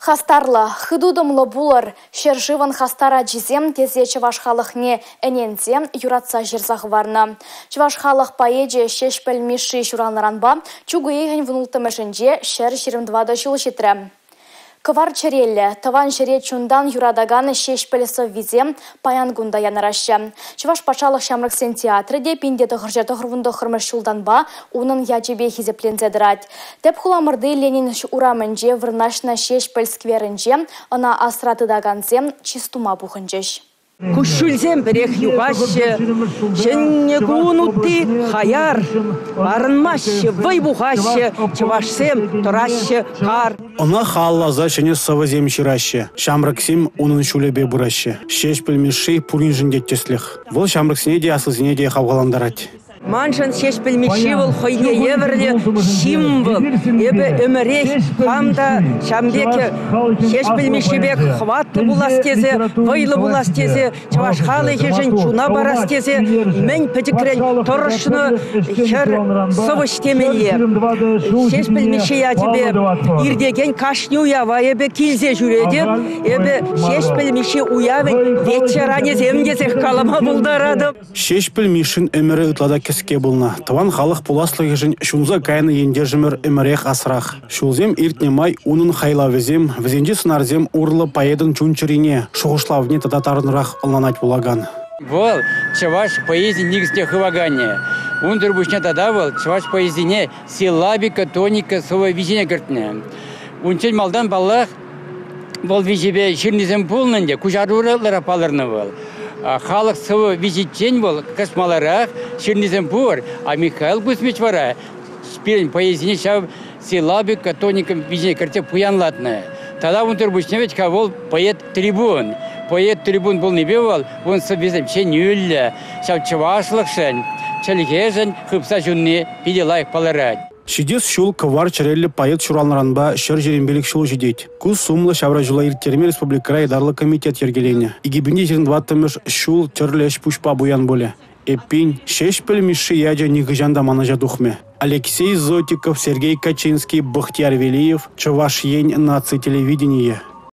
Хастарлы, хыдудымлы булыр, шержыван хастара жизем тезе чываш халықне энензе юратса жерзағы варны. Чываш халық поэже шеш пілмеші журалнаранба, чугы егін вұнултымышынже шер 22 жыл жетірі. Кывар черелле, таван шере чундан юрадаганы шеш пілісі визе паян гунда янарашы. Чываш пачалық шамрыксен театрыде пиндеті ғыржеті ғырвынды ғырмыш шулданба, унын ячебе хизеплензедірат. Теп хуламырды Ленин урамынже вырнашна шеш піл скверінже, ана асратыдаганзем чистума бұхынжеш. Кушульзем берех югаще, женне гунутты хаяр, барынмаще, вайбухаще, чывашсем тораще кар. Она халлаза шене савазем шираще, шамраксем унын шулебе бураще, шеш пілмеші пурин жіндеттеслих. Бұл шамраксене де асылзене де хавгаландарать. Маншан шеш пілмеші был хойне еверле символ, ебе өмірек, хамда шамбеке шеш пілмешебек хватты буластезе, вайлы буластезе, чаваш халыхе жын чуна барастезе, мен пәтікрен торышыны хер сывыш темеле. Шеш пілмеші я тебе ирдеген кашни уява, ебе килзе жүреде, ебе шеш пілмеші уявен вечеране земгезех калама булдарадым. Шеш пілмешін өмірі ұтлада кеске болна. Таван халық пуласлығы жын шунза кайны енде жымыр өмірех асырақ. Шулзем иртнемай унын хайла везем, везенде сынарзем урлы поедын чунчырине, шуғышлавне татарынырақ ылнанать булаган. Бол чаваш поэзии нигсте хывагане. Он дурбушня тада был чаваш поэзине силабика, тоника, сова визине картне. Унчель малдан баллах бол визибе ширнизем полнынде, кужаруралара палырны был. Халық сывы визитчен был, космаларах, ширнизем пор, а Михаил Кузьмич вара. Спирень поэзине шав силабика, тоника, визине карте пуянлатная. Тогда он дурбушня ведь кавол поэт-трибун. Поэт-трибун был не бивал, он собезем че нюлля, шав чавашлықшын, чалихежен, хыпса жүнне, пиделайық паларать. Шидес шул кывар черелли поэт шуралнаранба шер жерембелік шул жидеть. Куз сумлы шавра жула ирттерме республикара идарлы комитет ергелене. Игибинде жерін дваттымыш шул терлеш пушпа буян боле. Эппин шеш пілмеші ядя нигыжанда манажа духме. Алексей Зотиков, Сергей Качинский, Бахтияр Велиев, Чуваш ень наци телевидение.